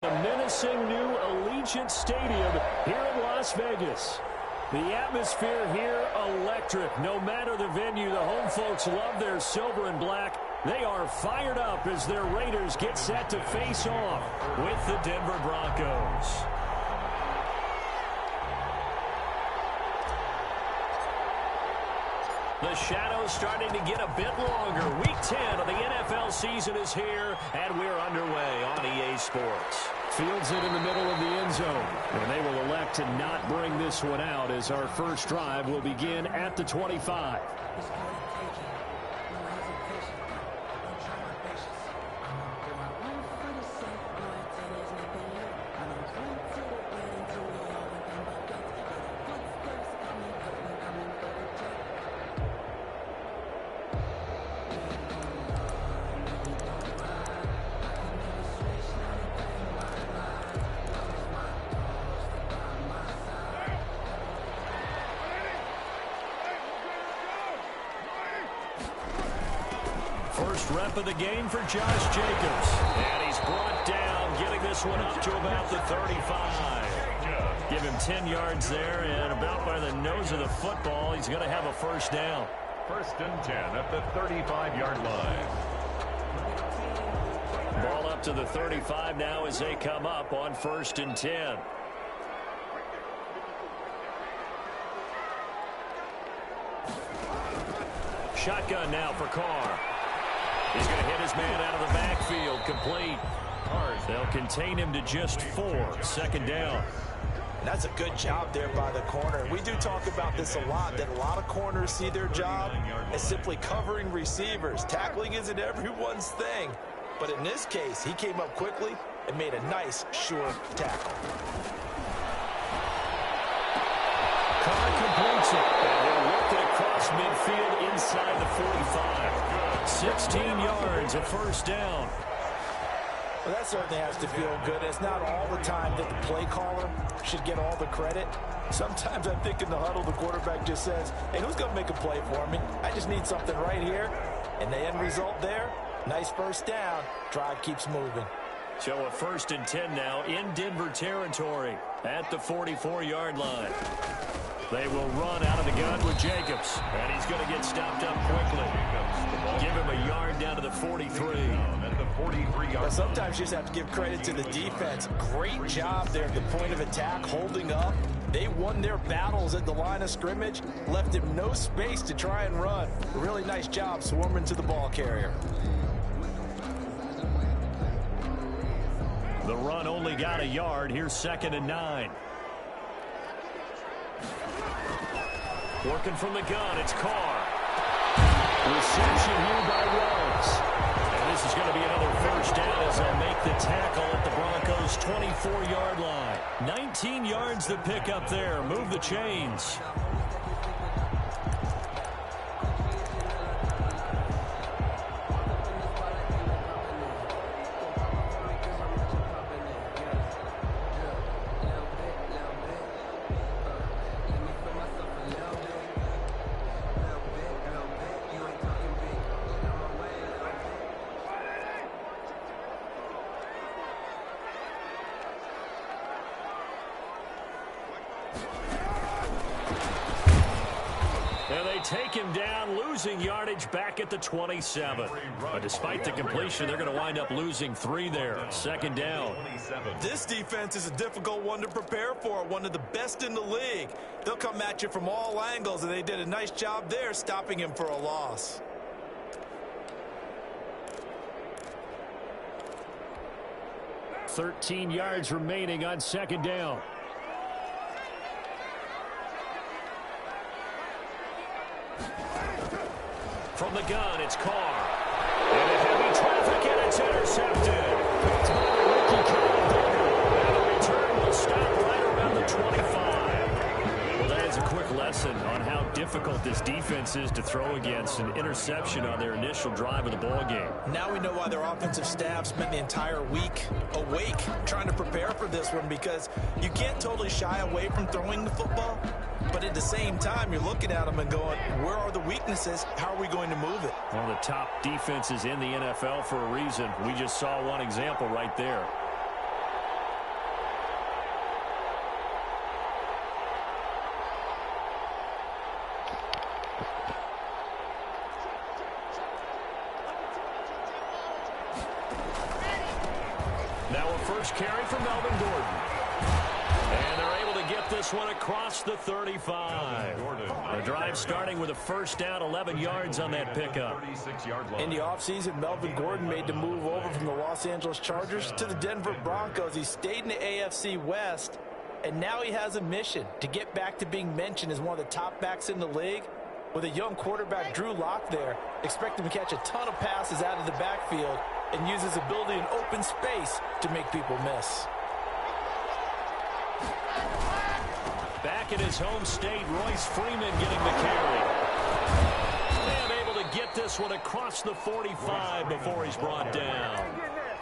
The menacing new Allegiant Stadium here in Las Vegas. The atmosphere here electric. No matter the venue, the home folks love their silver and black. They are fired up as their Raiders get set to face off with the Denver Broncos. The shadow's starting to get a bit longer. Week 10 of the NFL season is here, and we're underway on EA Sports. Fields it in the middle of the end zone, and they will elect to not bring this one out as our first drive will begin at the 25. First rep of the game for Josh Jacobs. And he's brought down, getting this one up to about the 35. Give him 10 yards there, and about by the nose of the football, he's going to have a first down. First and 10 at the 35-yard line. Ball up to the 35 now as they come up on first and 10. Shotgun now for Carr. He's going to hit his man out of the backfield. Complete. They'll contain him to just 4. Second down. That's a good job there by the corner. We do talk about this a lot, that a lot of corners see their job as simply covering receivers. Tackling isn't everyone's thing. But in this case, he came up quickly and made a nice, sure tackle. Carr completes it. And they're working across midfield inside the 45. 16 yards, a first down. Well, that certainly has to feel good. It's not all the time that the play caller should get all the credit. Sometimes I think in the huddle, the quarterback just says, hey, who's going to make a play for me? I just need something right here. And the end result there, nice first down. Drive keeps moving. So a first and 10 now in Denver territory at the 44-yard line. They will run out of the gun with Jacobs, and he's going to get stopped up quickly. Give him a yard down to the 43. Well, sometimes you just have to give credit to the defense. Great job there at the point of attack, holding up. They won their battles at the line of scrimmage, left him no space to try and run. Really nice job swarming to the ball carrier. The run only got a yard. Here's second and 9. Working from the gun, it's Carr. Reception here by Rhodes. And this is going to be another first down as they'll make the tackle at the Broncos' 24-yard line. 19 yards to pick up there. Move the chains. Take him down, losing yardage back at the 27. But despite the completion, they're going to wind up losing 3 there. Second down. This defense is a difficult one to prepare for, one of the best in the league. They'll come at you from all angles, and they did a nice job there stopping him for a loss. $13 yards remaining on second down. From the gun, it's Carr. And a heavy traffic, and it's intercepted. Picked by the rookie, and the return will stop right around the 25. Well, that is a quick lesson on how difficult this defense is to throw against. An interception on their initial drive of the ball game. Now we know why their offensive staff spent the entire week awake trying to prepare for this one, because you can't totally shy away from throwing the football. But at the same time, you're looking at them and going, where are the weaknesses? How are we going to move it? One of the top defenses in the NFL for a reason. We just saw one example right there. Now a first carry for Melvin Gordon. And they're able to get this one across the 35. The drive starting with a first down, 11 yards on that pickup. In the offseason, Melvin Gordon made the move over from the Los Angeles Chargers to the Denver Broncos. He stayed in the AFC West, and now he has a mission to get back to being mentioned as one of the top backs in the league. With a young quarterback, Drew Lock, there, expect him to catch a ton of passes out of the backfield and use his ability in open space to make people miss. Back in his home state, Royce Freeman getting the carry. And able to get this one across the 45 before he's brought down.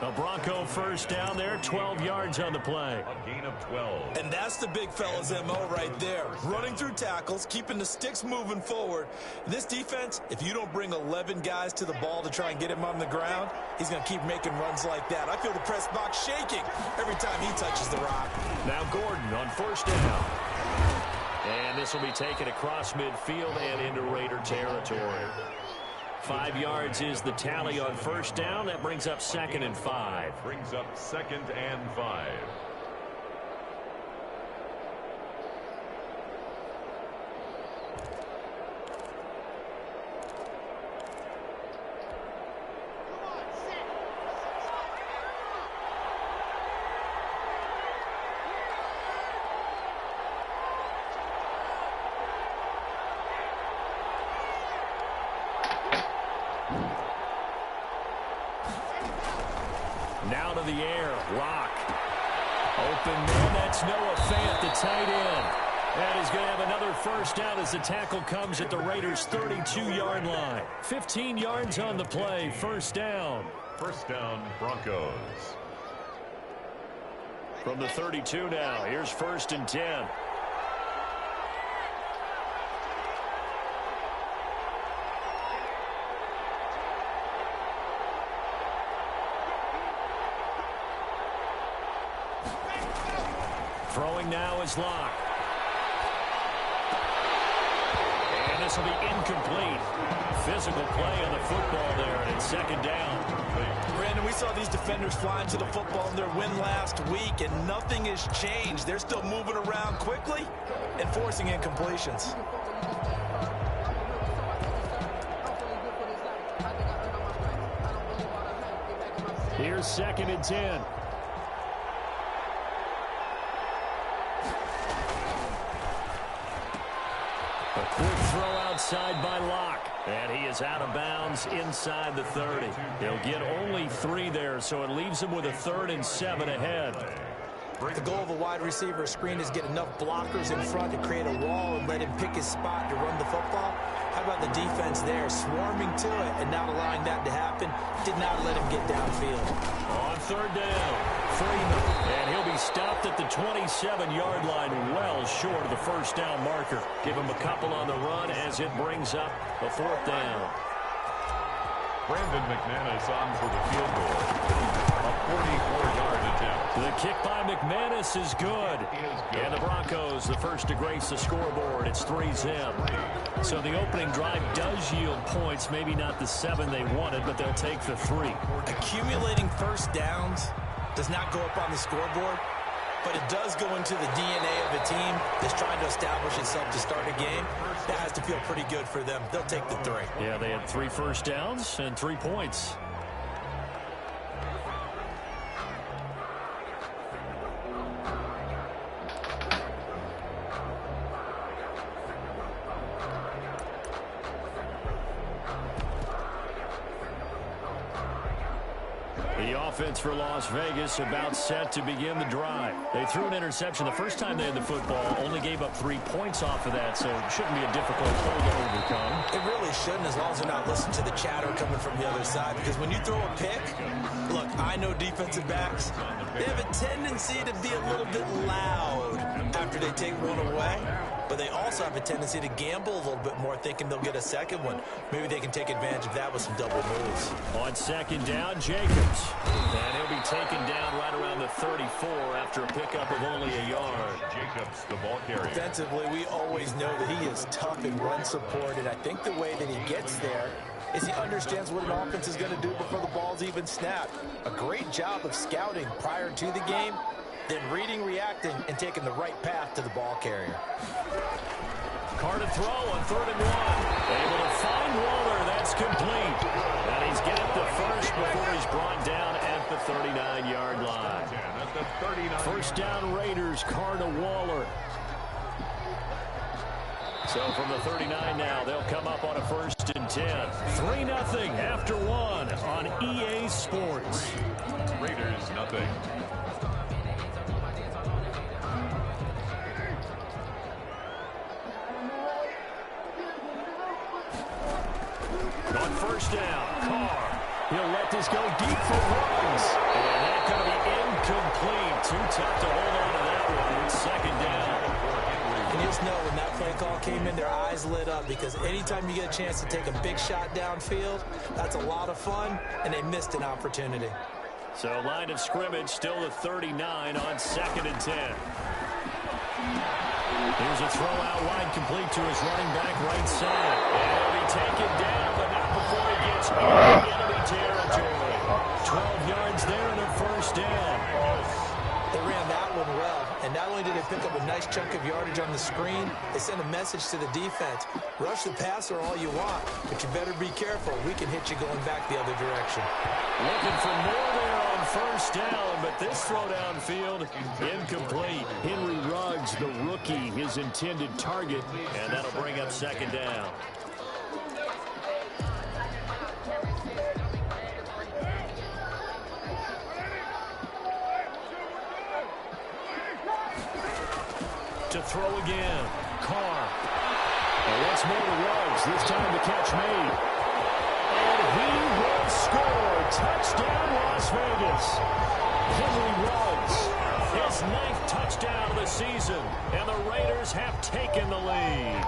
A Bronco first down there, 12 yards on the play. A gain of 12. And that's the big fella's MO right there. Running through tackles, keeping the sticks moving forward. This defense, if you don't bring 11 guys to the ball to try and get him on the ground, he's going to keep making runs like that. I feel the press box shaking every time he touches the rock. Now Gordon on first down. And this will be taken across midfield and into Raider territory. 5 yards is the tally on first down. That brings up 2nd and 5. Brings up 2nd and 5. Now to the air, Lock. Open man, that's Noah Fant, the tight end. And he's going to have another first down as the tackle comes at the Raiders' 32-yard line. 15 yards on the play, first down. First down, Broncos. From the 32 now, here's 1st and 10. Throwing now is Lock. And this will be incomplete. Physical play on the football there, and it's 2nd down. Brandon, we saw these defenders flying to the football in their win last week, and nothing has changed. They're still moving around quickly and forcing incompletions. Here's 2nd and 10. A quick throw outside by Lock. And he is out of bounds inside the 30. He'll get only 3 there, so it leaves him with a 3rd and 7 ahead. The goal of a wide receiver screen is get enough blockers in front to create a wall and let him pick his spot to run the football. How about the defense there, swarming to it and not allowing that to happen? Did not let him get downfield. On 3rd down, Freeman. And he'll be stopped at the 27-yard line, well short of the first down marker. Give him a couple on the run as it brings up the 4th down. Brandon McManus on for the field goal. A 44-yard attempt. The kick by McManus is good. And the Broncos, the first to grace the scoreboard. It's 3-zip. So the opening drive does yield points. Maybe not the 7 they wanted, but they'll take the 3. Accumulating first downs does not go up on the scoreboard, but it does go into the DNA of a team that's trying to establish itself to start a game. That has to feel pretty good for them. They'll take the 3. Yeah, they had 3 first downs and 3 points. The offense for Las Vegas about set to begin the drive. They threw an interception the first time they had the football, only gave up 3 points off of that, so it shouldn't be a difficult hole to overcome. It really shouldn't, as long as they're not listening to the chatter coming from the other side, because when you throw a pick, look, I know defensive backs, they have a tendency to be a little bit loud after they take one away, but they also have a tendency to gamble a little bit more, thinking they'll get a second one. Maybe they can take advantage of that with some double moves. On 2nd down, Jacobs. And he'll be taken down right around the 34 after a pickup of only a yard. Jacobs, the ball carrier. Defensively, we always know that he is tough in run support, and I think the way that he gets there is he understands what an offense is going to do before the ball's even snapped. A great job of scouting prior to the game, then reading, reacting, and taking the right path to the ball carrier. Carr to throw on 3rd and 1. Able to find Waller. That's complete. And he's getting the first before he's brought down at the 39-yard line. First down Raiders, Carr to Waller. So from the 39 now, they'll come up on a 1st and 10. 3-0 after 1 on EA Sports. Raiders, nothing. On 1st down, Carr. He'll let this go deep for Ruggs. And that's going to be incomplete. Too tough to hold on to that one. It's 2nd down. And you just know when that play call came in, their eyes lit up because anytime you get a chance to take a big shot downfield, that's a lot of fun, and they missed an opportunity. So line of scrimmage still at 39 on 2nd and 10. Here's a throw out wide complete to his running back right side. And he'll be taken down, but not before he gets into enemy territory. 12 yards there and a 1st down. They ran that one well, and not only did they pick up a nice chunk of yardage on the screen, they sent a message to the defense. Rush the passer all you want, but you better be careful. We can hit you going back the other direction. Looking for more there on 1st down, but this throw downfield, incomplete. Henry Ruggs, the rookie, his intended target, and that'll bring up 2nd down. To throw again, Carr. And once more to Ruggs, this time the catch made. And he will score. Touchdown, Las Vegas. Henry Ruggs, his 9th touchdown of the season, and the Raiders have taken the lead.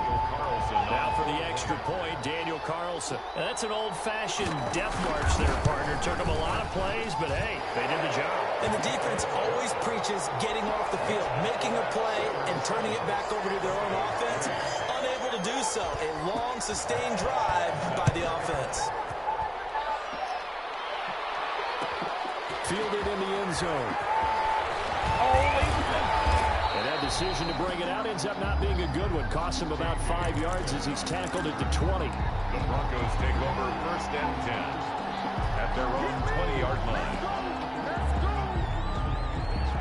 Now for the extra point, Daniel Carlson. Now that's an old-fashioned death march there, partner. Took him a lot of plays, but hey, they did the job. And the defense always preaches getting off the field, making a play, and turning it back over to their own offense. Unable to do so. A long, sustained drive by the offense. Fielded in the end zone. And that decision to bring it out ends up not being a good one. Costs him about 5 yards as he's tackled at the 20. The Broncos take over 1st and 10 at their own 20-yard line.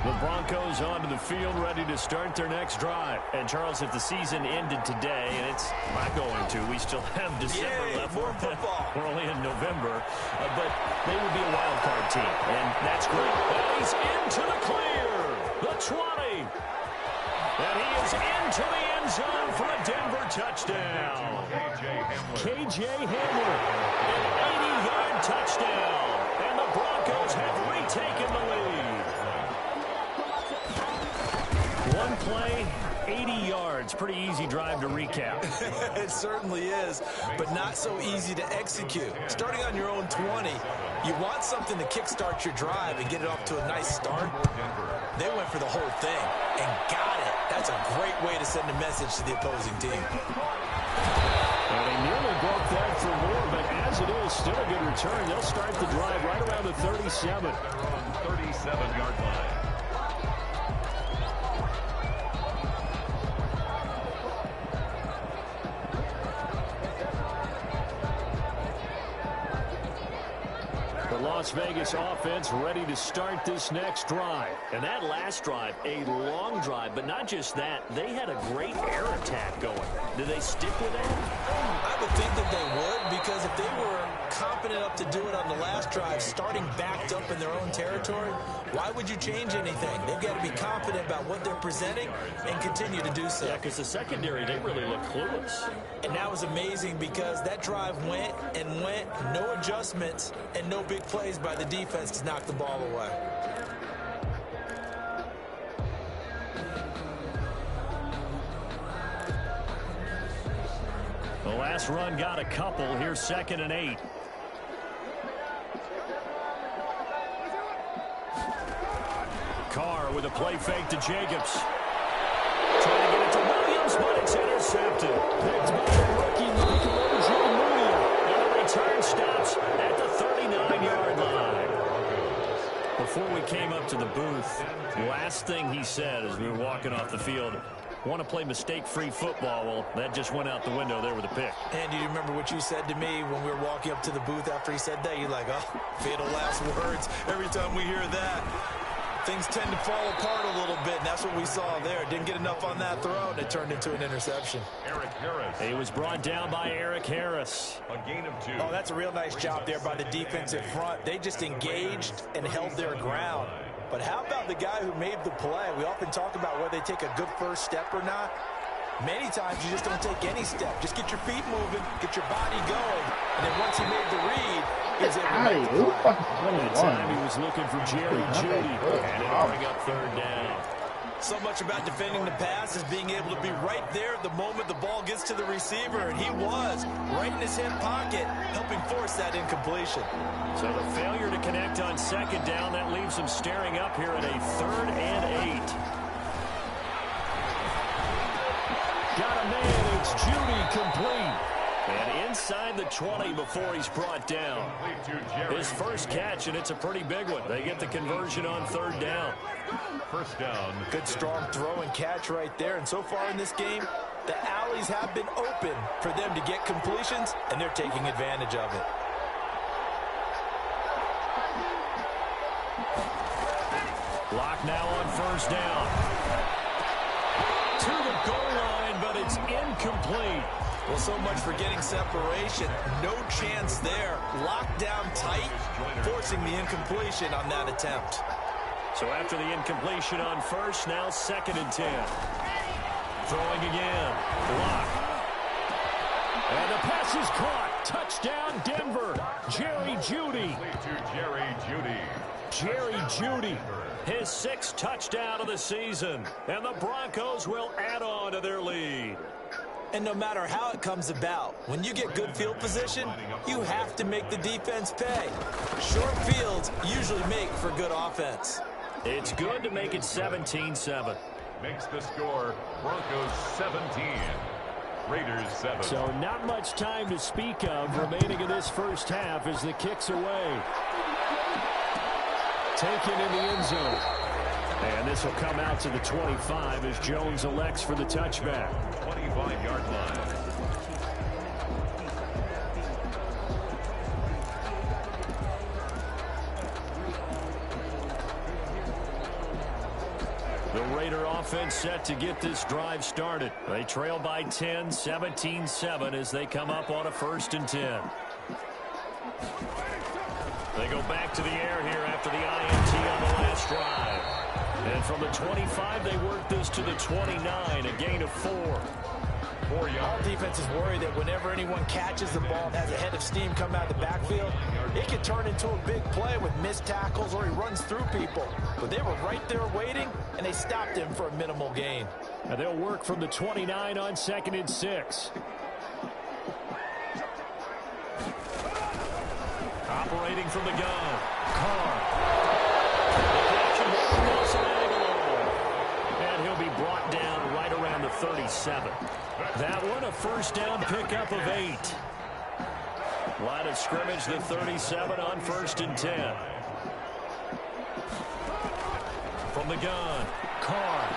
The Broncos onto the field, ready to start their next drive. And, Charles, if the season ended today, and it's not going to, we still have December left. More football. We're only in November. But they would be a wild card team, and that's great. And he's into the clear. The 20. And he is into the end zone for a Denver touchdown. K.J. Hamler. An 80-yard touchdown. And the Broncos have retaken the lead. One play, 80 yards. Pretty easy drive to recap. It certainly is, but not so easy to execute. Starting on your own 20, you want something to kickstart your drive and get it off to a nice start. They went for the whole thing and got it. That's a great way to send a message to the opposing team. And they nearly broke that for more, but as it is, still a good return. They'll start the drive right around the 37. They're on 37-yard line. Las Vegas offense ready to start this next drive. And that last drive, a long drive, but not just that. They had a great air attack going. Do they stick with that? I would think that they would, because if they were competent enough to do it on the last drive, starting backed up in their own territory, why would you change anything? They've got to be confident about what they're presenting and continue to do so. Yeah, because the secondary, they really look clueless. And that was amazing because that drive went and went, no adjustments and no big plays by the defense to knock the ball away. The last run got a couple. Here's 2nd and 8. Carr with a play fake to Jacobs. Trying to get it to Williams, but it's intercepted. Picked by the rookie Michael Ojemudia. And the return stops at the 39-yard line. Before we came up to the booth, last thing he said as we were walking off the field, want to play mistake-free football. Well, that just went out the window there with a pick. And do you remember what you said to me when we were walking up to the booth after he said that? You're like, oh, fatal last words. Every time we hear that, things tend to fall apart a little bit, and that's what we saw there. Didn't get enough on that throw, and it turned into an interception. Eric Harris. He was brought down by Eric Harris. A gain of 2. Oh, that's a real nice job there by the defensive front. They just engaged and held their ground. But how about the guy who made the play? We often talk about whether they take a good first step or not. Many times you just don't take any step. Just get your feet moving, get your body going, and then once he made the read, he was able to make the play. That time he was looking for Jerry Jeudy, and it'll bring up third down. So much about defending the pass is being able to be right there at the moment the ball gets to the receiver, and he was right in his hip pocket, helping force that incompletion. So the failure to connect on second down, that leaves him staring up here at a 3rd and 8. Got a man, it's Jeudy, complete. And inside the 20 before he's brought down. His first catch, and it's a pretty big one. They get the conversion on 3rd down. First down. Good strong throw and catch right there. And so far in this game, the alleys have been open for them to get completions, and they're taking advantage of it. Lock now on 1st down. To the goal line, but it's incomplete. Well, so much for getting separation. No chance there. Locked down tight, forcing the incompletion on that attempt. So after the incompletion on 1st, now 2nd and 10. Throwing again. Block. And the pass is caught. Touchdown, Denver. Jerry Jeudy. Jerry Jeudy. His 6th touchdown of the season. And the Broncos will add on to their lead. And no matter how it comes about, when you get good field position, you have to make the defense pay. Short fields usually make for good offense. It's good to make it 17-7. Makes the score Broncos 17. Raiders 7. So not much time to speak of remaining in this first half as the kick's away. Taken in the end zone. And this will come out to the 25 as Jones elects for the touchback. 25-yard line. The Raider offense set to get this drive started. They trail by 10, 17-7 as they come up on a 1st and 10. They go back to the air here after the INT on the last drive. And from the 25, they work this to the 29, a gain of 4. All defenses worry that whenever anyone catches the ball and has a head of steam come out of the backfield, it can turn into a big play with missed tackles or he runs through people. But they were right there waiting, and they stopped him for a minimal gain. And they'll work from the 29 on 2nd and 6. Operating from the gun. Carr. And he'll be brought down right around the 37. That one, a 1st down pickup of 8. Line of scrimmage, the 37 on 1st and 10. From the gun, Carr.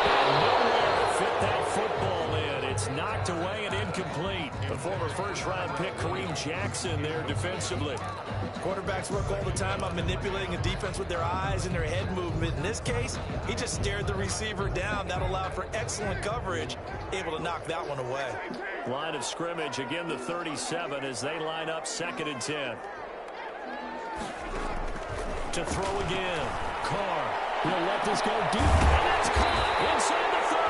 And nowhere to fit that football in. It's knocked away and incomplete. The former 1st-round pick, Kareem Jackson, there defensively. Quarterbacks work all the time on manipulating a defense with their eyes and their head movement. In this case, he just stared the receiver down. That allowed for excellent coverage, able to knock that one away. Line of scrimmage, again the 37 as they line up 2nd and 10. To throw again. Carr will let this go deep. And that's caught inside the 30.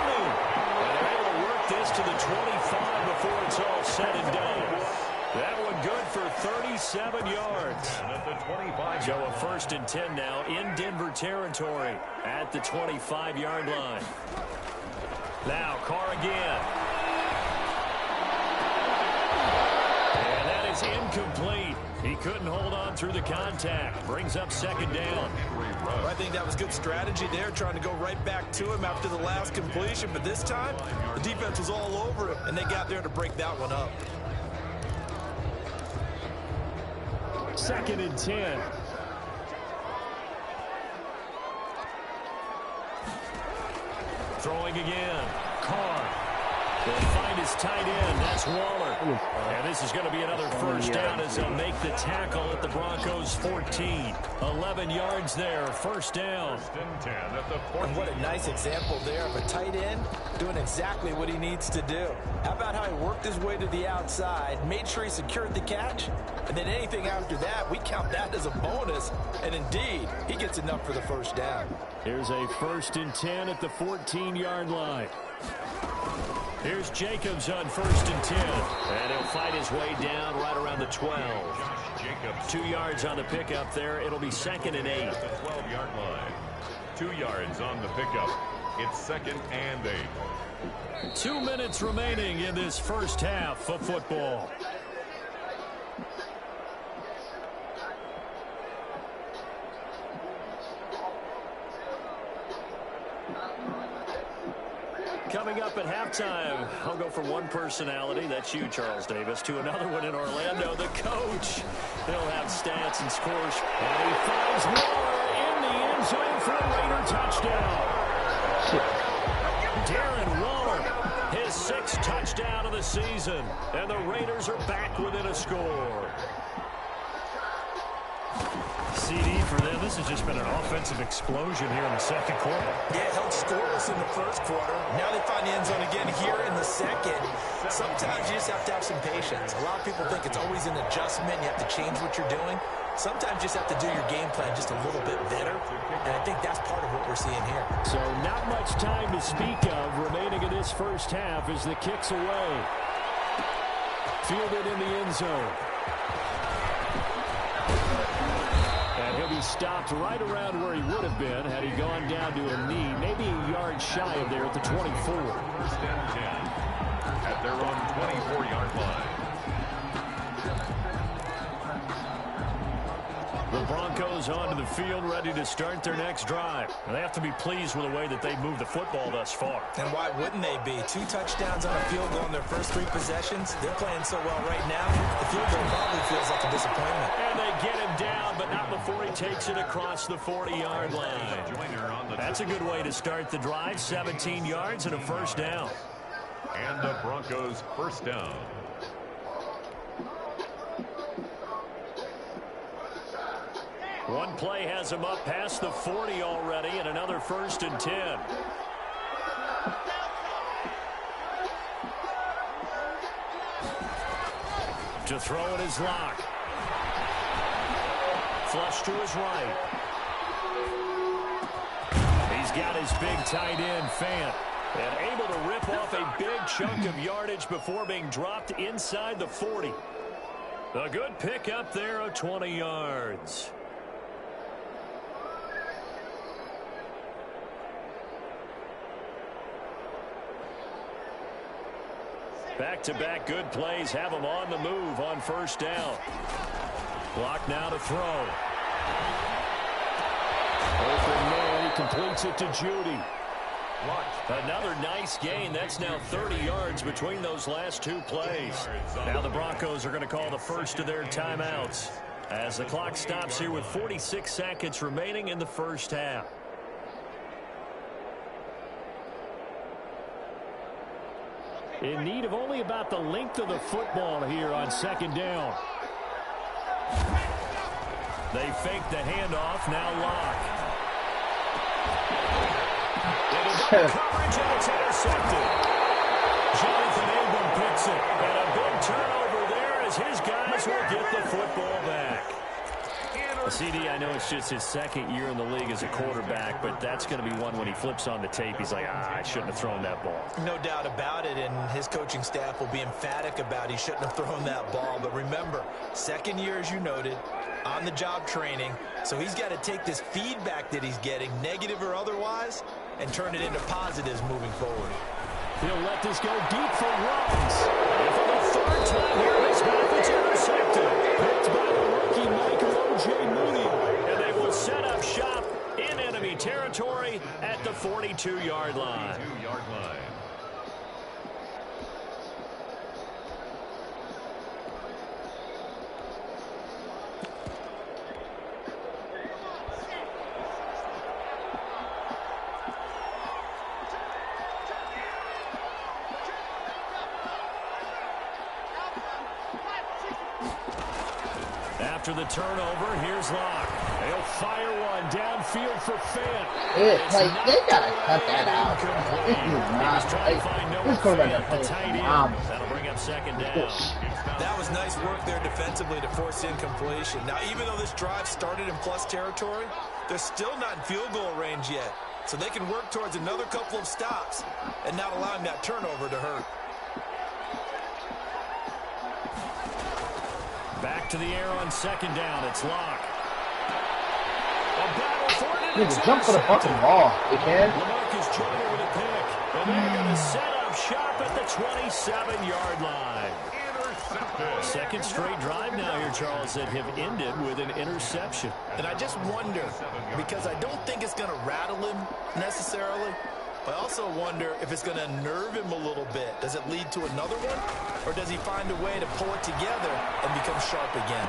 And they're able to work this to the 25 before it's all said and done. That one good for 37 yards. So a 1st and 10 now in Denver territory at the 25-yard line. Now Carr again. And that is incomplete. He couldn't hold on through the contact. Brings up 2nd down. I think that was good strategy there, trying to go right back to him after the last completion. But this time, the defense was all over him, and they got there to break that one up. 2nd and 10. Throwing again. Carr. They'll find his tight end. That's Waller. And this is going to be another first down as they'll make the tackle at the Broncos 14. 11 yards there. First down. And what a nice example there of a tight end doing exactly what he needs to do. How about how he worked his way to the outside, made sure he secured the catch, and then anything after that, we count that as a bonus. And indeed, he gets enough for the first down. Here's a 1st and 10 at the 14-yard line. Here's Jacobs on 1st and 10. And he'll fight his way down right around the 12. 2 yards on the pickup there. It'll be 2nd and 8. 12-yard line. 2 yards on the pickup. It's 2nd and 8. 2 minutes remaining in this first half of football. Coming up at halftime, I'll go from one personality, that's you, Charles Davis, to another one in Orlando, the coach. He'll have stats and scores. And he finds Waller in the end zone for a Raider touchdown. Darren Waller, his 6th touchdown of the season. And the Raiders are back within a score. CD for them. This has just been an offensive explosion here in the second quarter. Yeah, held scoreless in the first quarter. Now they find the end zone again here in the second. Sometimes you just have to have some patience. A lot of people think it's always an adjustment. You have to change what you're doing. Sometimes you just have to do your game plan just a little bit better. And I think that's part of what we're seeing here. So not much time to speak of remaining in this first half as the kick's away. Fielded in the end zone. And he'll be stopped right around where he would have been had he gone down to a knee, maybe a yard shy of there at the 24. 1st and 10 at their own 24-yard line. The Broncos onto the field, ready to start their next drive. They have to be pleased with the way that they've moved the football thus far. And why wouldn't they be? 2 touchdowns on a field goal in their first 3 possessions. They're playing so well right now, the field goal probably feels like a disappointment. And they get him down, but not before he takes it across the 40-yard line. That's a good way to start the drive. 17 yards and a first down. And the Broncos first down. One play has him up past the 40 already, and another 1st and 10. To throw in his lock. Flush to his right. He's got his big tight end, Fant. And able to rip off a big chunk of yardage before being dropped inside the 40. A good pick up there of 20 yards. Back-to-back good plays have him on the move on first down. Block now to throw. Open man, he completes it to Judy. Another nice gain. That's now 30 yards between those last 2 plays. Now the Broncos are going to call the first of their timeouts as the clock stops here with 46 seconds remaining in the first half. In need of only about the length of the football here on 2nd down. They fake the handoff, now lock. Coverage, and it's intercepted. Jonathan Abram picks it. And a big turnover there as his guys will get the football back. CD, I know it's just his 2nd year in the league as a quarterback, but that's going to be one when he flips on the tape. He's like, I shouldn't have thrown that ball. No doubt about it, and his coaching staff will be emphatic about he shouldn't have thrown that ball. But remember, 2nd year, as you noted, on-the-job training. So he's got to take this feedback that he's getting, negative or otherwise, and turn it into positives moving forward. He'll let this go deep for runs. And for the 3rd time here this half, it's intercepted. Picked by the rookie Michael O.J. Mooney. And they will set up shop in enemy territory at the 42-yard line. 42-yard line. After the turnover, here's Locke. He'll fire one downfield for Fant. Like, they gotta cut that out. This is not, this quarterback is phenomenal. That'll bring up second down. That was nice work there defensively to force the incompletion. Now, even though this drive started in plus territory, they're still not in field goal range yet. So they can work towards another couple of stops and not allowing that turnover to hurt. Back to the air on second down. It's Locke. A battle for it. You can jump for the fucking ball. You can. LaMarcus Joyner with a pick. And they're going to set up shop at the 27-yard line. Second straight drive now here, Charles, that have ended with an interception. And I just wonder, because I don't think it's going to rattle him necessarily, but I also wonder if it's going to nerve him a little bit. Does it lead to another one? Or does he find a way to pull it together and become sharp again?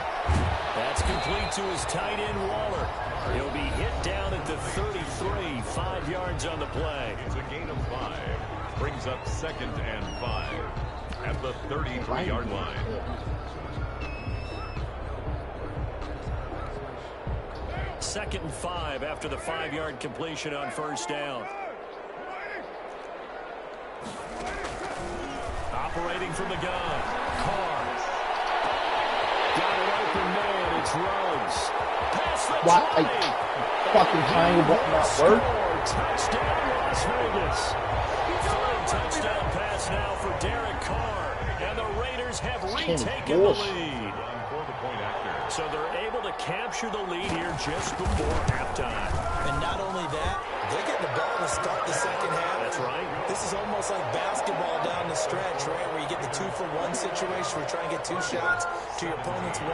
That's complete to his tight end, Waller. He'll be hit down at the 33, 5 yards on the play. It's a gain of 5. Brings up 2nd and 5 at the 33-yard line. Second and 5 after the 5-yard completion on first down. Operating from the gun. Carr. Got an open man. It's Rhodes. Pass the 20. Fucking triangle button not work. Touchdown, Las Vegas. Third touchdown pass now for Derek Carr. And the Raiders have retaken the lead. For the point after. So they're able to capture the lead here just before halftime. And not only that, they're getting the ball to start the second half. That's right. This is almost like basketball down the stretch, right, where you get the 2-for-1 situation where you try and get 2 shots to your opponent's 1.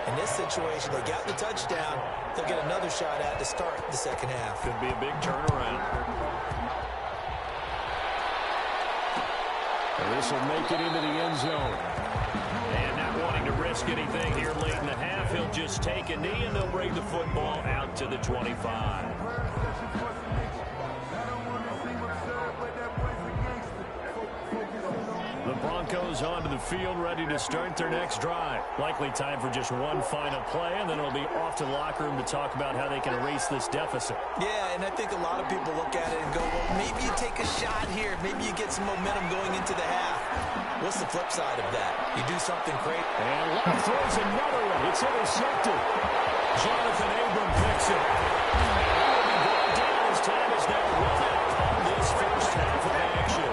In this situation, they got the touchdown. They'll get another shot at to start the second half. Could be a big turnaround. And this will make it into the end zone. And not wanting to risk anything here late in the half, he'll just take a knee and they'll bring the football out to the 25. The Broncos onto the field, ready to start their next drive. Likely time for just one final play, and then it'll be off to the locker room to talk about how they can erase this deficit. Yeah, and I think a lot of people look at it and go, well, maybe you take a shot here. Maybe you get some momentum going into the half. What's the flip side of that? You do something great. And Locke throws another one. It's intercepted. Jonathan Abram picks it. Brought down as time is now run out on this first half of action.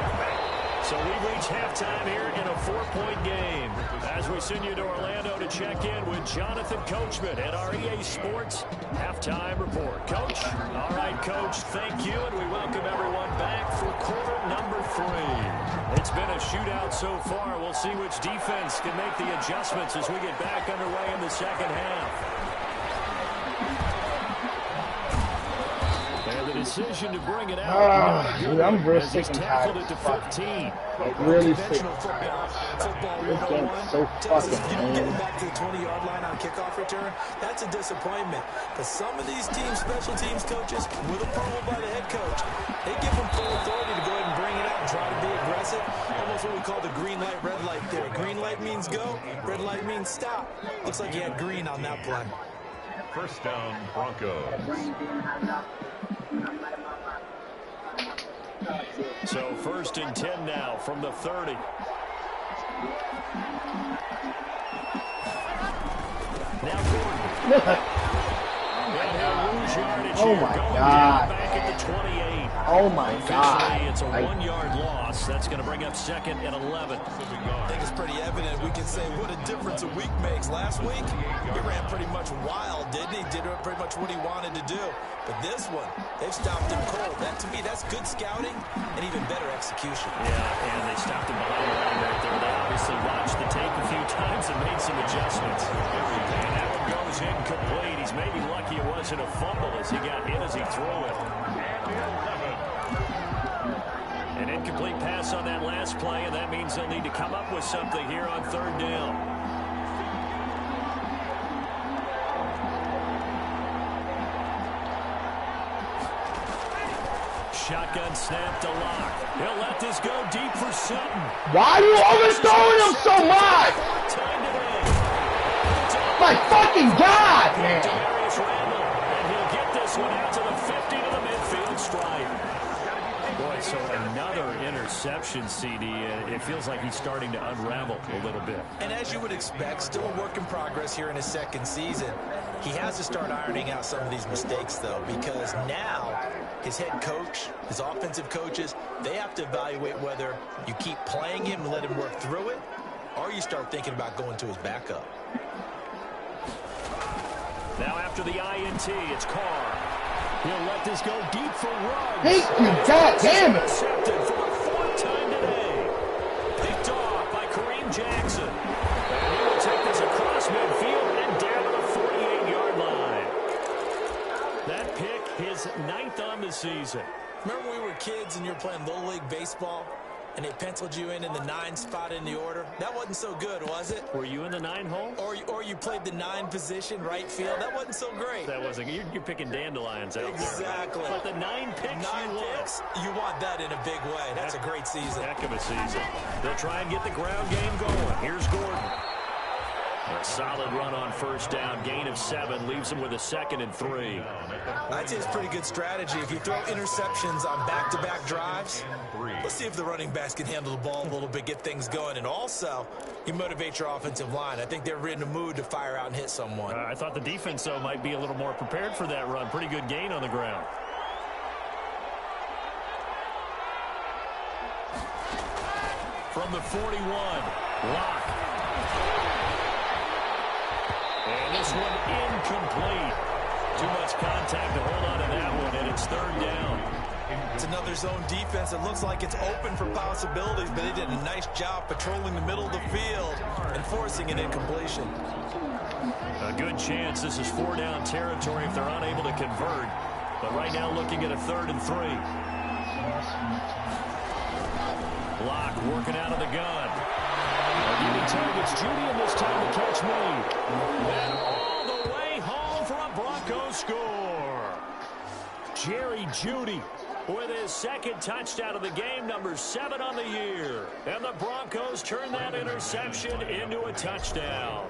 So we reach halftime here in a 4-point game. As we send you to Orlando to check in with Jonathan Coachman at our EA Sports Halftime Report. Coach? All right, Coach, thank you, and we welcome everyone back for quarter number 3. It's been a shootout so far. We'll see which defense can make the adjustments as we get back underway in the second half. And the decision to bring it out. Dude, I'm real sick and tired. It to 15. Like, really sick and tired. Football This game's so Texas, fucking you don't get lame. it back to the 20-yard line on kickoff return. That's a disappointment. But some of these teams, special teams coaches, with approval by the head coach, they give them full authority to go ahead and bring it out and try to be aggressive. Almost what we call the green light, red light theory. Green light means go, red light means stop. Looks like he had green on that play. First down, Broncos. So first and 10 now from the 30. Now Gordon. Oh my God. Back at the 28. Oh my God. It's a 1-yard loss. That's going to bring up 2nd and 11. I think it's pretty evident. We can say what a difference a week makes. Last week, he ran pretty much wild, didn't he? Did pretty much what he wanted to do. But this one, they've stopped him cold. That, to me, that's good scouting and even better execution. Yeah, and they stopped him behind the line right there. They obviously watched the tape a few times and made some adjustments. And that one goes incomplete. He's maybe lucky it wasn't a fumble as he got hit as he threw it. An incomplete pass on that last play, and that means they'll need to come up with something here on 3rd down. Shotgun snap to Locke. He'll let this go deep for Sutton. Why are you overthrowing him so much? my fucking God, man! Darius Randall, and he'll get this one out to the 50 to the midfield stripe. Boy, so another interception, CD. It feels like he's starting to unravel a little bit. And as you would expect, still a work in progress here in his second season. He has to start ironing out some of these mistakes, though, because now his head coach, his offensive coaches, they have to evaluate whether you keep playing him and let him work through it, or you start thinking about going to his backup. Now after the INT, it's Carr. He'll let this go deep for Ruggs. Thank you, God damn it! Intercepted for the 4th time today. Picked off by Kareem Jackson. And he will take this across midfield and down to the 48-yard line. That pick, his 9th on the season. Remember when we were kids and you were playing Little League Baseball and they penciled you in the 9 spot in the order? That wasn't so good, was it? Were you in the 9 hole? Or you played the 9 position, right field? That wasn't so great. That wasn't. You're picking dandelions out Exactly. there. But the 9 picks 9 picks, you want that in a big way. That's a great season. Heck of a season. They'll try and get the ground game going. Here's Gordon. A solid run on first down. Gain of 7 leaves him with a 2nd and 3. I'd say it's pretty good strategy. If you throw interceptions on back-to-back drives, let's see if the running backs can handle the ball a little bit, get things going. And also, you motivate your offensive line. I think they're in the mood to fire out and hit someone. I thought the defense, though, might be a little more prepared for that run. Pretty good gain on the ground. From the 41, Locke. And this one incomplete. Too much contact to hold on to that one, and it's 3rd down. It's another zone defense. It looks like it's open for possibilities, but they did a nice job patrolling the middle of the field and forcing an incompletion. A good chance this is 4-down territory if they're unable to convert. But right now looking at a 3rd and 3. Locke working out of the gun. He targets Judy, and this time to catch me. And all the way home for a Broncos score. Jerry Judy with his 2nd touchdown of the game, number 7 on the year. And the Broncos turn that interception into a touchdown.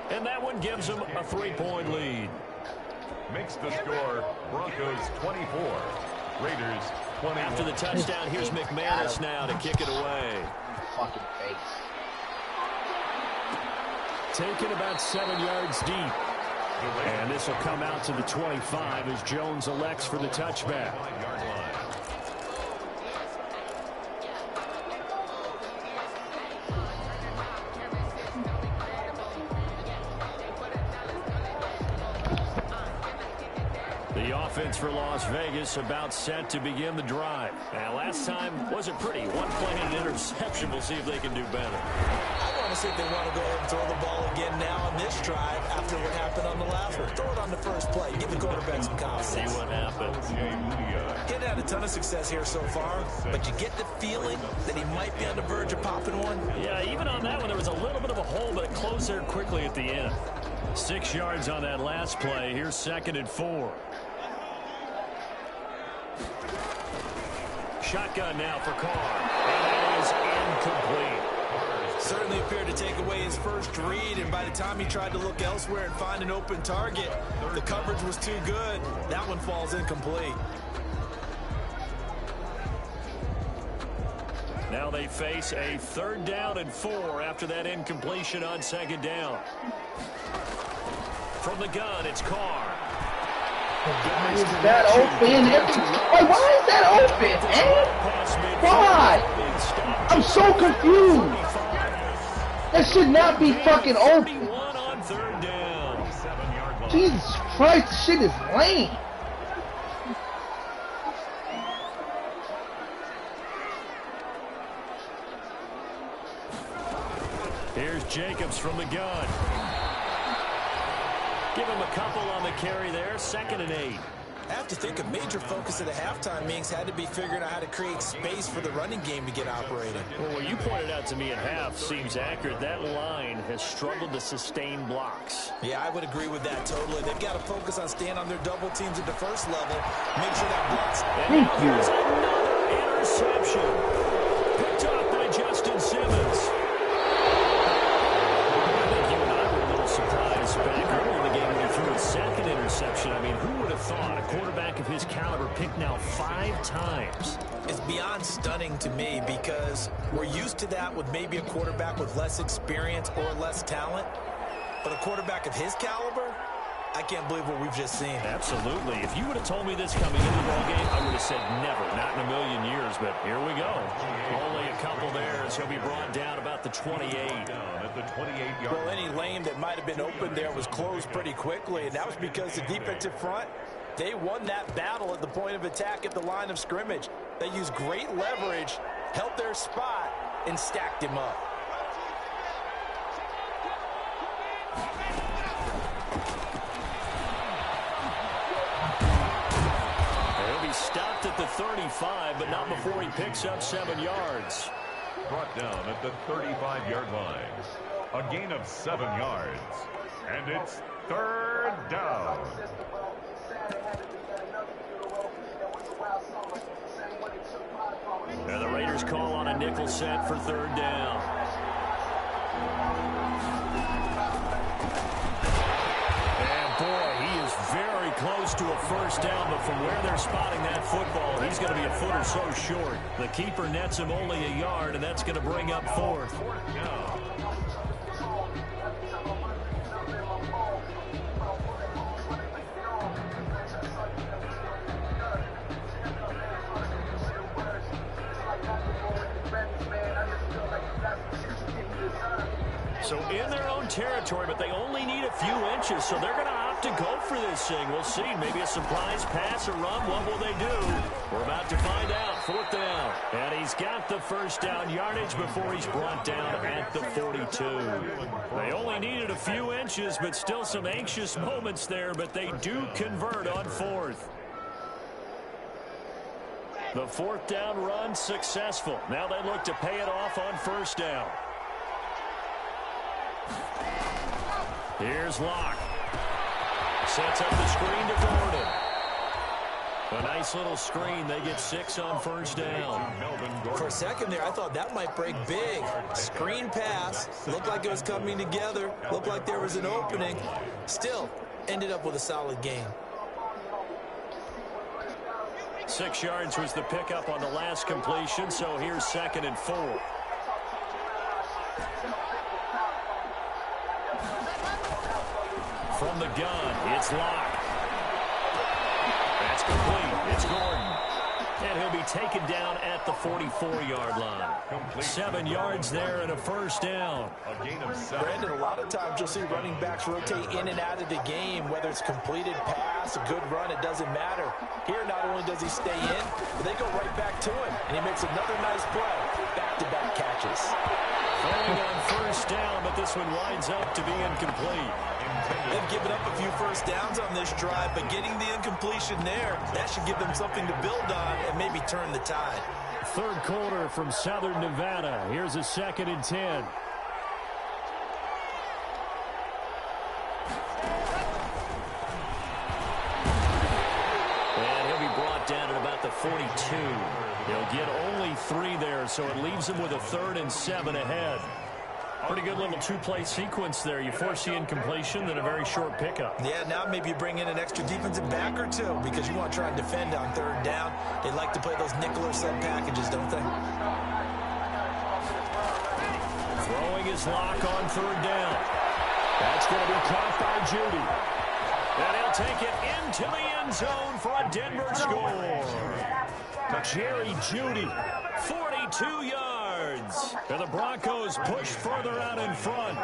And that one gives them a 3-point lead. Makes the score Broncos 24, Raiders 21. After the touchdown, here's McManus now to kick it away. Fucking face. Taken about 7 yards deep. And this will come out to the 25 as Jones elects for the touchback. The offense for Las Vegas about set to begin the drive. Now, last time wasn't pretty. One play and an interception. We'll see if they can do better. I want to see if they want to go ahead and throw the ball again now on this drive after what happened on the last one. Throw it on the first play. Give the quarterback some confidence. See what happens. Getting had a ton of success here so far, but you get the feeling that he might be on the verge of popping one. Yeah, even on that one, there was a little bit of a hole, but it closed there quickly at the end. 6 yards on that last play. Here's 2nd and 4. Shotgun now for Carr. And that is incomplete. Certainly appeared to take away his first read, and by the time he tried to look elsewhere and find an open target, the coverage was too good. That one falls incomplete. Now they face a 3rd down and 4 after that incompletion on 2nd down. From the gun, it's Carr. Why is that open? Why is that open, man? Why? I'm so confused. That should not be fucking open. On 3rd down. Jesus Christ, this shit is lame. Here's Jacobs from the gun. Give him a couple on the carry there. 2nd and 8. I have to think a major focus of the halftime meetings had to be figuring out how to create space for the running game to get operating. Well, what you pointed out to me at half seems accurate. That line has struggled to sustain blocks. Yeah, I would agree with that totally. They've got to focus on staying on their double teams at the first level. Make sure that blocks. And now here's another interception. Picked up by Justin Simmons. quarterback of his caliber picked now 5 times. It's beyond stunning to me because we're used to that with maybe a quarterback with less experience or less talent. But a quarterback of his caliber, I can't believe what we've just seen. Absolutely. If you would have told me this coming into the ball game, I would have said never, not in a million years. But here we go. Only a couple there as he'll be brought down about the 28. At the 28-yard. Well, any lane that might have been open there was closed pretty quickly, and that was because the defensive front, they won that battle at the point of attack at the line of scrimmage. They used great leverage, held their spot, and stacked him up. Stopped at the 35, but not before he picks up 7 yards. Brought down at the 35-yard line. A gain of 7 yards. And it's 3rd down. And the Raiders call on a nickel set for 3rd down. Very close to a first down, but from where they're spotting that football, he's going to be a foot or so short. The keeper nets him only a yard, and that's going to bring up 4th. So in their own territory, but they only need a few inches, so they're going to opt to go for this thing. We'll see. Maybe a surprise pass or run. What will they do? We're about to find out. 4th down. And he's got the first down yardage before he's brought down at the 42. They only needed a few inches, but still some anxious moments there, but they do convert on 4th. The 4th down run successful. Now they look to pay it off on 1st down. Here's Locke. Sets up the screen to Gordon. A nice little screen. They get 6 on 1st down. For a second there, I thought that might break big. Screen pass. Looked like it was coming together. Looked like there was an opening. Still, ended up with a solid gain. 6 yards was the pickup on the last completion, so here's 2nd and 4. From the gun, it's Locke. That's complete. It's Gordon. And he'll be taken down at the 44-yard line. 7 yards there and a first down. A gain of 7. Brandon, a lot of times you'll see running backs rotate in and out of the game, whether it's completed pass, a good run, it doesn't matter. Here, not only does he stay in, but they go right back to him, and he makes another nice play. Back-to-back catches. Throwing on first down, but this one winds up to be incomplete. They've given up a few first downs on this drive, but getting the incompletion there, that should give them something to build on and maybe turn the tide. 3rd quarter from Southern Nevada. Here's a 2nd and 10. And he'll be brought down at about the 42. He'll get only 3 there, so it leaves him with a 3rd and 7 ahead. Pretty good little 2-play sequence there. You force the incompletion, then a very short pickup. Yeah, now maybe you bring in an extra defensive back or 2 because you want to try and defend on 3rd down. They like to play those nickel or sub packages, don't they? Throwing his Locke on 3rd down. That's going to be caught by Judy. And he'll take it into the end zone for a Denver score. Jerry Judy, 42 yards. And the Broncos push further out in front.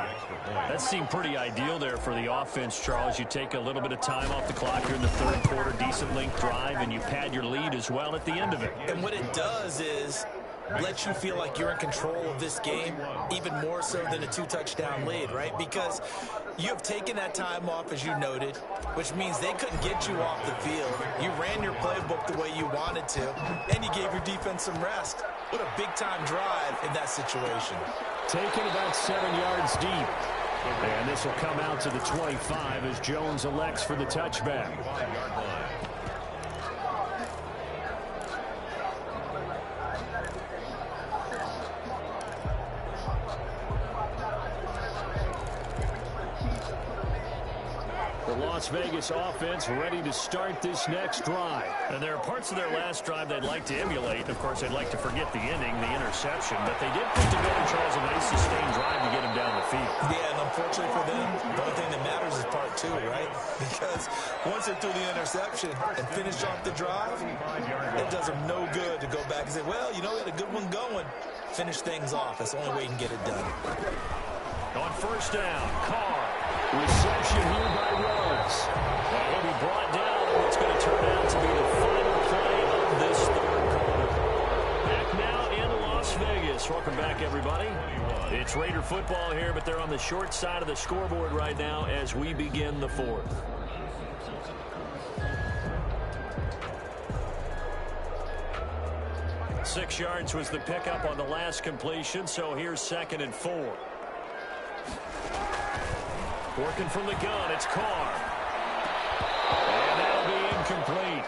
That seemed pretty ideal there for the offense, Charles. You take a little bit of time off the clock here in the 3rd quarter, decent length drive, and you pad your lead as well at the end of it. And what it does is let you feel like you're in control of this game, even more so than a 2-touchdown lead, right? Because you have taken that time off, as you noted, which means they couldn't get you off the field. You ran your playbook the way you wanted to, and you gave your defense some rest. What a big-time drive in that situation. Taken about 7 yards deep. And this will come out to the 25 as Jones elects for the touchback. The Las Vegas offense ready to start this next drive. And there are parts of their last drive they'd like to emulate. Of course, they'd like to forget the inning, the interception. But they did put together, Charles, a nice sustained drive to get him down the field. Yeah, and unfortunately for them, the only thing that matters is part two, right? Because once they threw the interception and finished off the drive, it does them no good to go back and say, well, you know, we had a good one going. Finish things off. That's the only way you can get it done. On first down, Carr. Reception here by Ruggs. And he'll be brought down in what's going to turn out to be the final play of this third quarter. Back now in Las Vegas. Welcome back, everybody. It's Raider football here, but they're on the short side of the scoreboard right now as we begin the fourth. Six yards was the pickup on the last completion, so here's 2nd and 4. Working from the gun, it's Carr. And that'll be incomplete.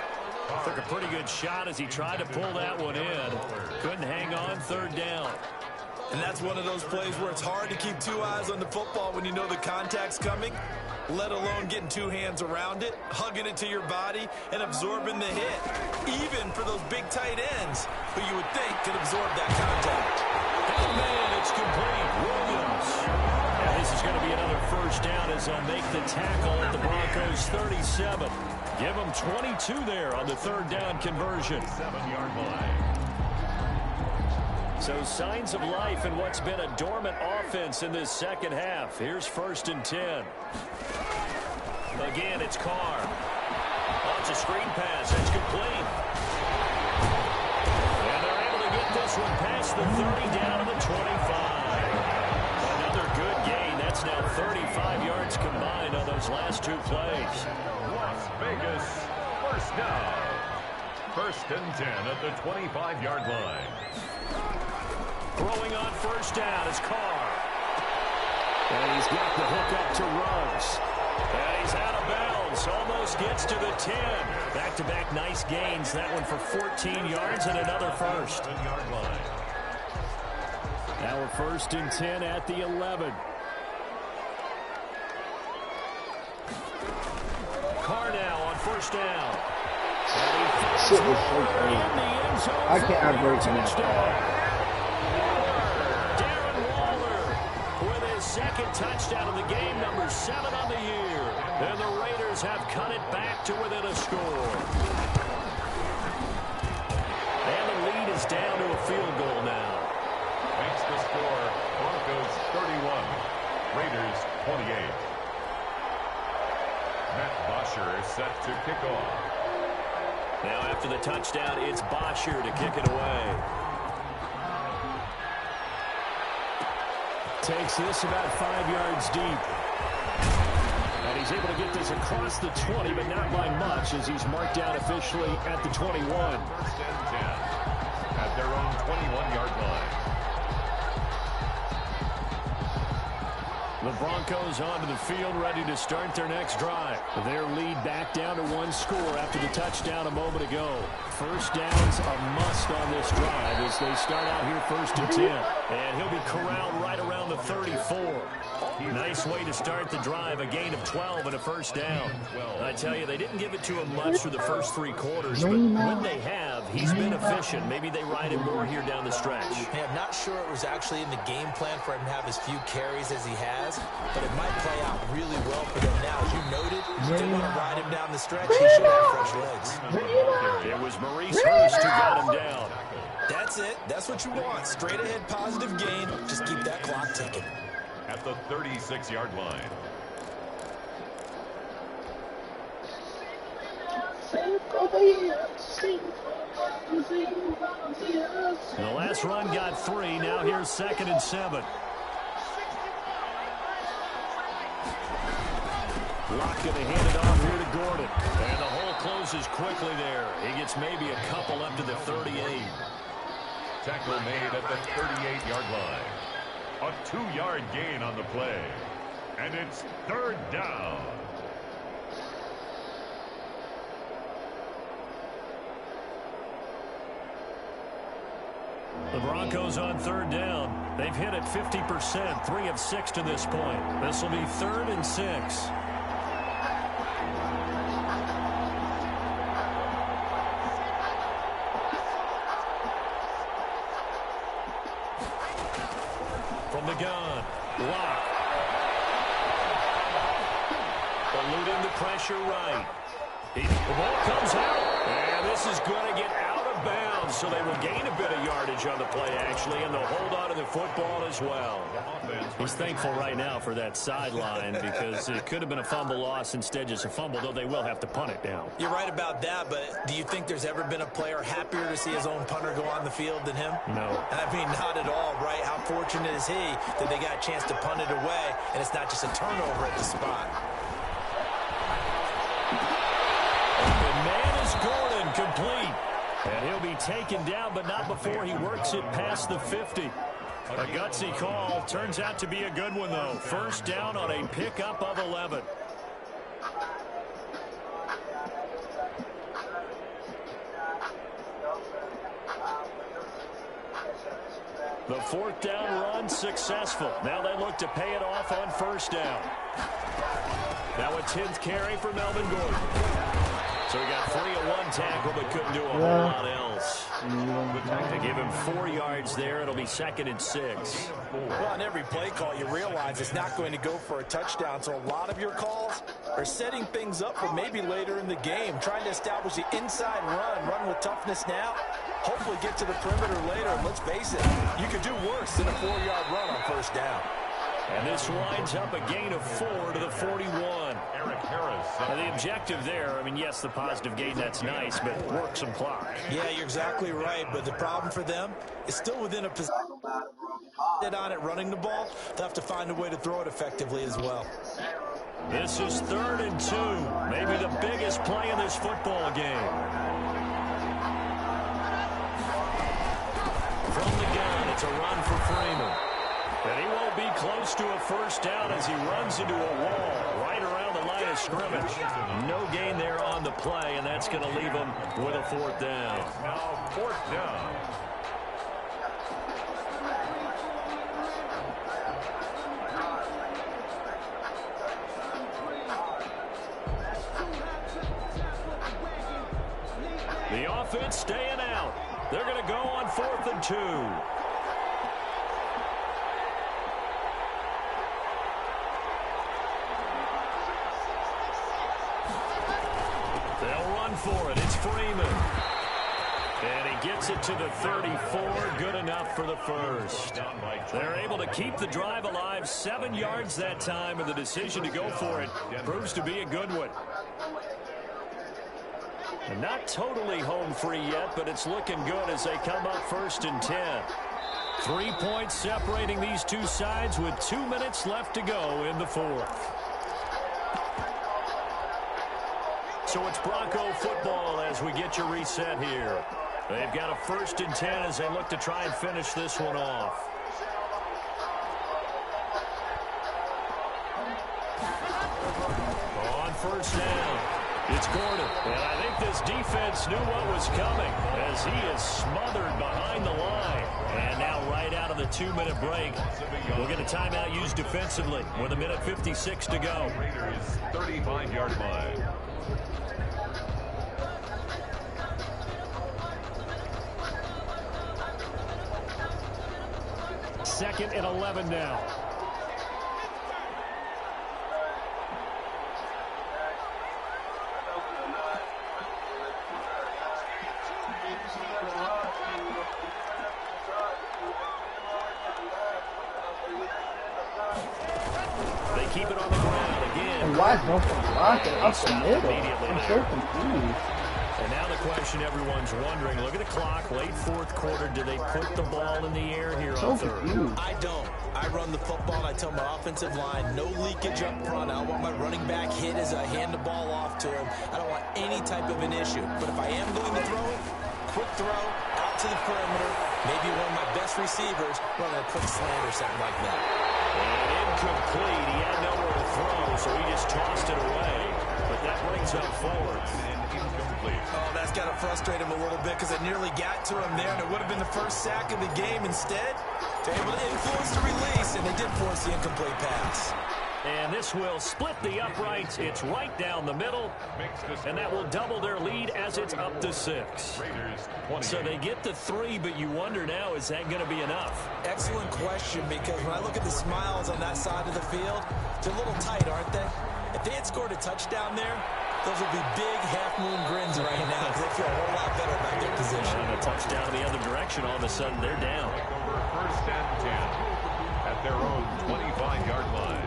Took a pretty good shot as he tried to pull that one in. Couldn't hang on, 3rd down. And that's one of those plays where it's hard to keep two eyes on the football when you know the contact's coming, let alone getting two hands around it, hugging it to your body, and absorbing the hit. Even for those big tight ends who you would think could absorb that contact. And man, it's complete. Williams. And this is going to be another first down as they'll make the tackle at the Broncos 37. Give them 22 there on the 3rd down conversion. 7-yard line. So signs of life in what's been a dormant offense in this second half. Here's 1st and 10. Again, it's Carr. Oh, it's a screen pass. It's complete. And they're able to get this one past the 30 down to the 25. Another good gain. That's now 35 yards combined on those last two plays. Las Vegas, first down. 1st and 10 at the 25-yard line. Throwing on first down is Carr. And he's got the hook up to Ruggs. And he's out of bounds. Almost gets to the 10. Back-to-back nice gains. That one for 14 yards and another first. 7-yard line. Now a 1st and 10 at the 11. Carr now on first down. Shit was so crazy. I can't break that. Second touchdown of the game, number 7 on the year. And the Raiders have cut it back to within a score. And the lead is down to a field goal now. Makes the score Broncos 31, Raiders 28. Matt Bosher is set to kick off. Now after the touchdown, it's Bosher to kick it away. Takes this about 5 yards deep. And he's able to get this across the 20, but not by much as he's marked out officially at the 21. 1st and 10 at their own 21-yard line. The Broncos onto the field ready to start their next drive. Their lead back down to 1 score after the touchdown a moment ago. First down's a must on this drive as they start out here 1st and 10. And he'll be corralled right around the 34. Nice way to start the drive, a gain of 12 and a first down. I tell you, they didn't give it to him much for the first 3 quarters, but when they have, he's been efficient. Maybe they ride him more here down the stretch. Hey, I'm not sure it was actually in the game plan for him to have as few carries as he has, but it might play out really well for them now. As you noted, if they want to ride him down the stretch, he should have fresh legs. It was Maurice Hurst who got him down. That's it. That's what you want. Straight ahead positive gain. Just keep that clock ticking. At the 36-yard line. The last run got 3. Now here's 2nd and 7. Lock going to hand it off here to Gordon. And the hole closes quickly there. He gets maybe a couple up to the 38. Tackle made at the 38-yard line. A 2-yard gain on the play. And it's 3rd down. The Broncos on 3rd down. They've hit it 50%, 3 of 6 to this point. This will be 3rd and 6. From the gun, Lock. Eluding the pressure right. The ball comes out, and this is going to get out of bounds, so they will gain a bit of yardage on the play, actually, and they'll hold on to the football as well. He's thankful right now for that sideline because it could have been a fumble loss, instead just a fumble, though they will have to punt it down. You're right about that, but do you think there's ever been a player happier to see his own punter go on the field than him? No. I mean, not at all, right? How fortunate is he that they got a chance to punt it away, and it's not just a turnover at the spot. Gordon complete. And he'll be taken down, but not before he works it past the 50. A gutsy call. Turns out to be a good one, though. First down on a pickup of 11. The fourth down run successful. Now they look to pay it off on first down. Now a 10th carry for Melvin Gordon. So he got 3 at one tackle, but couldn't do a whole lot else. To give him 4 yards there, it'll be 2nd and 6. Well, on every play call, you realize it's not going to go for a touchdown, so a lot of your calls are setting things up for maybe later in the game, trying to establish the inside run with toughness now, hopefully get to the perimeter later, and let's face it, you could do worse than a 4-yard run on first down. And this winds up a gain of 4 to the 41. Eric Harris. Now the objective there, I mean, yes, the positive gain, that's nice, but work some clock. Yeah, you're exactly right, but the problem for them is still within a position on it running the ball. They'll have to find a way to throw it effectively as well. This is 3rd and 2, maybe the biggest play in this football game. From the gun, it's a run for Freeman. And he won't be close to a first down as he runs into a wall right around the line of scrimmage. No gain there on the play, and that's going to leave him with a 4th down. Now 4th down. The offense staying out. They're going to go on 4th and 2. For it. It's Freeman. And he gets it to the 34. Good enough for the first. They're able to keep the drive alive. 7 yards that time, and the decision to go for it proves to be a good one. And not totally home free yet, but it's looking good as they come up 1st and 10. 3 points separating these two sides with 2 minutes left to go in the 4th. So it's Bronco football as we get your reset here. They've got a 1st and 10 as they look to try and finish this one off. On first down, it's Gordon. And I think this defense knew what was coming as he is smothered behind the line. And now right out of the 2-minute break, we'll get a timeout used defensively with 1:56 to go. Raiders 35-yard line. 2nd and 11 now. They keep it on the ground again. And why is no one blocking up the middle? I'm so confused. And now the question everyone's wondering, look at the clock, late 4th quarter, do they put the ball in the air here on 3rd? I don't. I run the football, and I tell my offensive line, no leakage up front. I don't want my running back hit as I hand the ball off to him. I don't want any type of an issue. But if I am going to throw it, quick throw, out to the perimeter, maybe one of my best receivers running a quick slant or something like that. And incomplete. He had nowhere to throw, so he just tossed it away. But that brings up 4th. Oh, that's got to frustrate him a little bit because it nearly got to him there, and it would have been the first sack of the game. Instead, they're able to influence the release, and they did force the incomplete pass. And this will split the uprights. It's right down the middle. And that will double their lead as it's up to 6. So they get the 3, but you wonder now, is that going to be enough? Excellent question, because when I look at the smiles on that side of the field, they're a little tight, aren't they? If they had scored a touchdown there, those would be big half-moon grins right now because they feel a whole lot better about their position. And a touchdown the other direction, all of a sudden they're down. First and 10 at their own 25-yard line.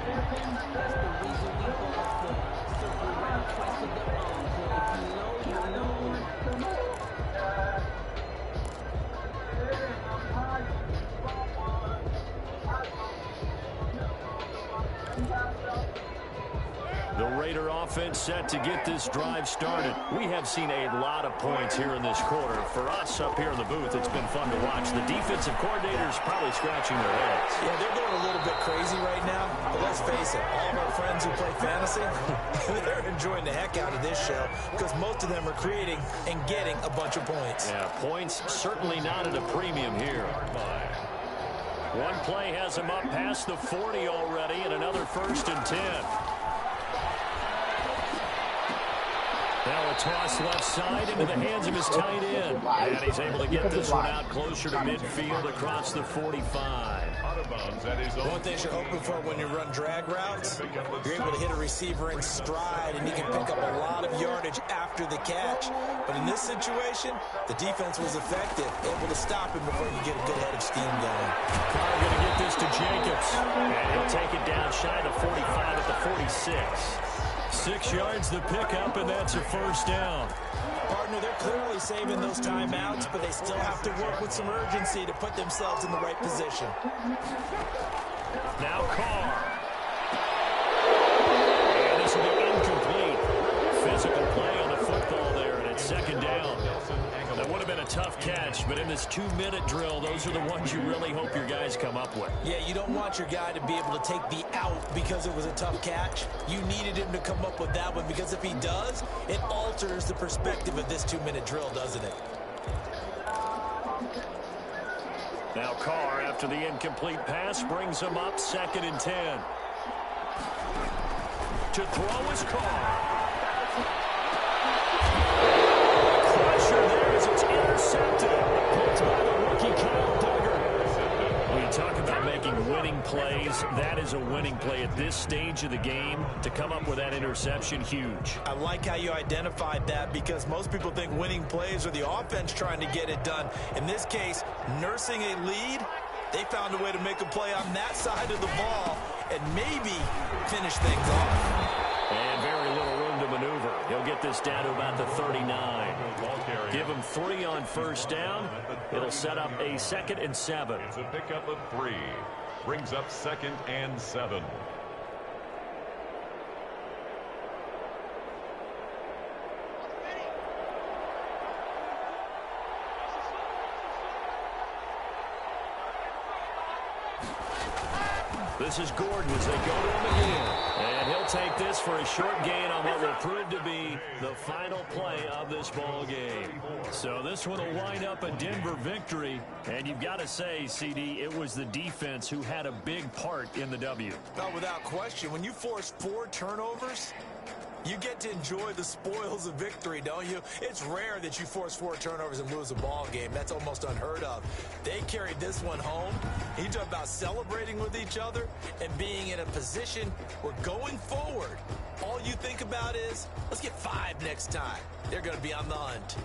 The Raider offense set to get this drive started. We have seen a lot of points here in this quarter. For us up here in the booth, it's been fun to watch. The defensive coordinators probably scratching their heads. Yeah, they're going a little bit crazy right now. But let's face it, all of our friends who play fantasy, they're enjoying the heck out of this show because most of them are creating and getting a bunch of points. Yeah, points certainly not at a premium here. One play has him up past the 40 already, and another 1st and 10. Now a toss left side into the hands of his tight end. And he's able to get this one out closer to midfield across the 45. One thing you're hoping for when you run drag routes, you're able to hit a receiver in stride, and he can pick up a lot of yardage after the catch. But in this situation, the defense was effective, able to stop him before he could get a good head of steam going. Carr going to get this to Jacobs. And he'll take it down shy of the 45 at the 46. 6 yards the pickup, and that's a 1st down. Partner, they're clearly saving those timeouts, but they still have to work with some urgency to put themselves in the right position. Now Carr. And this will be incomplete. Physical play on the football there, and it's 2nd down. That would have been a tough catch, but in this 2-minute drill, those are the ones you really hope your guys come up with. Yeah, you don't want your guy to be able to take the out because it was a tough catch. You needed him to come up with that one, because if he does, it alters the perspective of this 2-minute drill, doesn't it? Now Carr, after the incomplete pass, brings him up 2nd and 10. To throw is Carr. There as it's intercepted. Picked by the rookie Kyle Duggar. When you talk about making winning plays, that is a winning play at this stage of the game. To come up with that interception, huge. I like how you identified that, because most people think winning plays are the offense trying to get it done. In this case, nursing a lead, they found a way to make a play on that side of the ball and maybe finish things off. And very little room to maneuver. He'll get this down to about the 39. Give him 3 on 1st down. It'll set up a 2nd and 7. It's a pickup of 3. Brings up 2nd and 7. This is Gordon as they go to him again. And he'll take this for a short gain on what will prove to be the final play of this ball game. So this one will wind up a Denver victory. And you've got to say, CD, it was the defense who had a big part in the W. Oh, without question. When you force 4 turnovers, you get to enjoy the spoils of victory, don't you? It's rare that you force 4 turnovers and lose a ball game. That's almost unheard of. They carried this one home. You talk about celebrating with each other and being in a position where going forward, all you think about is, let's get 5 next time. They're going to be on the hunt.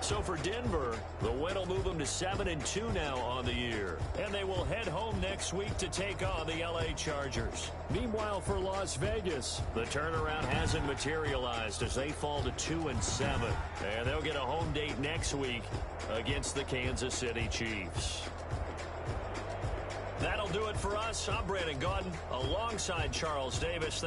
So for Denver, the win will move them to 7-2 now on the year. And they will head home next week to take on the LA Chargers. Meanwhile, for Las Vegas, the turnaround hasn't materialized as they fall to 2-7. And they'll get a home date next week against the Kansas City Chiefs. That'll do it for us. I'm Brandon Gaudin alongside Charles Davis.